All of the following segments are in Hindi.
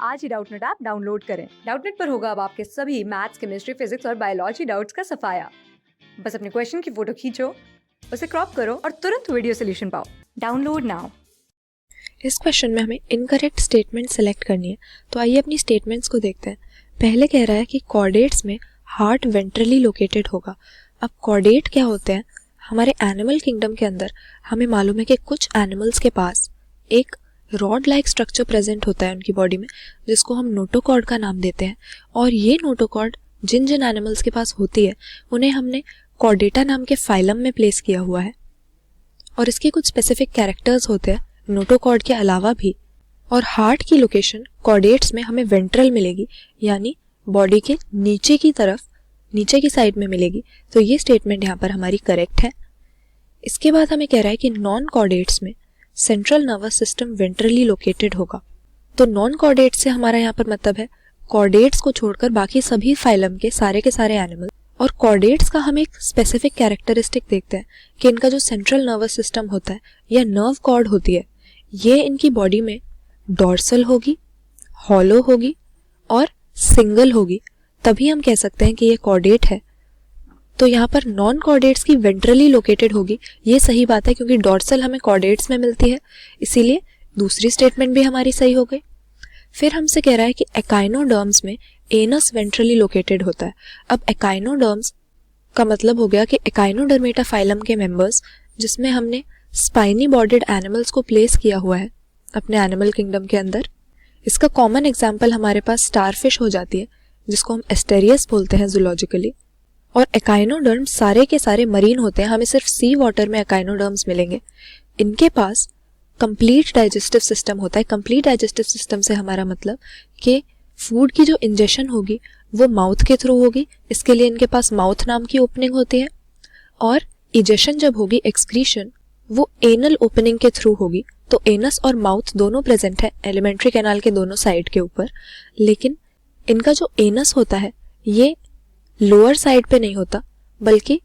आज ही डाउटनेट ऐप डाउनलोड करें। डाउटनेट पर होगा अब आपके सभी मैथ्स, केमिस्ट्री, फिजिक्स और बायोलॉजी डाउट्स का सफाया। बस अपने क्वेश्चन की फोटो खींचो, उसे क्रॉप करो और तुरंत वीडियो सोल्यूशन पाओ। Download now. इस क्वेश्चन में हमें इनकरेक्ट स्टेटमेंट सेलेक्ट करनी है, तो आइए अपनी स्टेटमेंट्स को देखते हैं। पहले कह रहा है कि कॉर्डेट्स में हार्ट वेंट्रली लोकेटेड होगा। अब कॉर्डेट क्या होते हैं? हमारे एनिमल किंगडम के अंदर हमें मालूम है कि कुछ एनिमल्स के पास एक रॉड लाइक स्ट्रक्चर प्रेजेंट होता है उनकी बॉडी में, जिसको हम नोटोकॉर्ड का नाम देते हैं। और ये नोटोकॉर्ड जिन जिन एनिमल्स के पास होती है उन्हें हमने कॉर्डेटा नाम के फाइलम में प्लेस किया हुआ है। और इसके कुछ स्पेसिफिक कैरेक्टर्स होते हैं नोटोकॉर्ड के अलावा भी। और हार्ट की लोकेशन कॉर्डेट्स में हमें वेंट्रल मिलेगी, यानी बॉडी के नीचे की तरफ, नीचे की साइड में मिलेगी। तो ये स्टेटमेंट यहाँ पर हमारी करेक्ट है। इसके बाद हमें कह रहा है कि नॉन कॉर्डेट्स में central nervous system ventrally located होगा। तो नॉन कॉर्डेट्स से हमारा यहाँ पर मतलब है कॉर्डेट्स को छोड़कर बाकी सभी फाइलम के सारे एनिमल। और कॉर्डेट्स का हम एक स्पेसिफिक कैरेक्टरिस्टिक देखते हैं कि इनका जो सेंट्रल नर्वस सिस्टम होता है या नर्व कॉर्ड होती है, ये इनकी बॉडी में डॉर्सल होगी, हॉलो होगी और सिंगल होगी, तभी हम कह सकते हैं कि ये कॉर्डेट है। तो यहाँ पर नॉन कॉर्डेट्स की वेंट्रली लोकेटेड होगी, ये सही बात है क्योंकि डॉर्सल हमें कॉर्डेट्स में मिलती है, इसीलिए दूसरी स्टेटमेंट भी हमारी सही हो गई। फिर हमसे कह रहा है कि एकाइनोडर्म्स में एनस वेंट्रली लोकेटेड होता है। अब एकाइनोडर्म्स का मतलब हो गया कि एकाइनोडर्मेटा फाइलम के मेंबर्स, जिसमें हमने स्पाइनी बॉडीड एनिमल्स को प्लेस किया हुआ है अपने एनिमल किंगडम के अंदर। इसका कॉमन एग्जाम्पल हमारे पास स्टारफिश हो जाती है, जिसको हम एस्टेरियस बोलते हैं जूलॉजिकली। और एकाइनोडर्म्स सारे के सारे मरीन होते हैं, हमें सिर्फ सी वाटर में एकाइनोडर्म्स मिलेंगे। इनके पास कंप्लीट डाइजेस्टिव सिस्टम होता है। कंप्लीट डाइजेस्टिव सिस्टम से हमारा मतलब कि फूड की जो इंजेशन होगी वो माउथ के थ्रू होगी, इसके लिए इनके पास माउथ नाम की ओपनिंग होती है। और इजेशन जब होगी, एक्सक्रीशन, वो एनल ओपनिंग के थ्रू होगी। तो एनस और माउथ दोनों प्रेजेंट है एलिमेंट्री कैनाल के दोनों साइड के ऊपर, लेकिन इनका जो एनस होता है ये लोअर साइड पे नहीं होता, बल्कि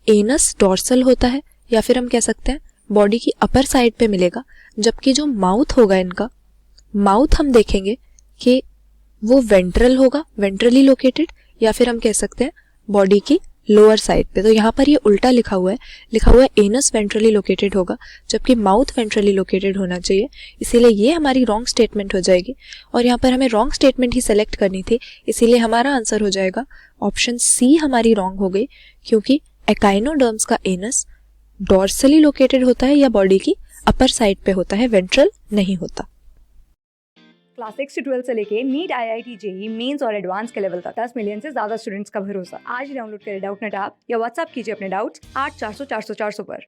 एनस डॉर्सल होता है, या फिर हम कह सकते हैं बॉडी की अपर साइड पे मिलेगा। जबकि जो माउथ होगा इनका, माउथ हम देखेंगे कि वो वेंट्रल होगा, वेंट्रली लोकेटेड, या फिर हम कह सकते हैं बॉडी की लोअर साइड पे। तो यहाँ पर ये उल्टा लिखा हुआ है एनस वेंट्रली लोकेटेड होगा, जबकि माउथ वेंट्रली लोकेटेड होना चाहिए। इसीलिए ये हमारी रॉन्ग स्टेटमेंट हो जाएगी। और यहाँ पर हमें रॉन्ग स्टेटमेंट ही सेलेक्ट करनी थी, इसीलिए हमारा आंसर हो जाएगा ऑप्शन सी हमारी रॉन्ग हो गई, क्योंकि एकाइनोडर्म्स का एनस डॉर्सली लोकेटेड होता है या बॉडी की अपर साइड पे होता है, वेंट्रल नहीं होता। क्लास 6 से 12 से लेके नीट, IIT, JEE मेंस और एडवांस के लेवल तक 10 मिलियन से ज्यादा स्टूडेंट्स का भरोसा। आज ही डाउनलोड करें डाउटनेट ऐप या व्हाट्सएप कीजिए अपने डाउट्स 8400 400 400 पर।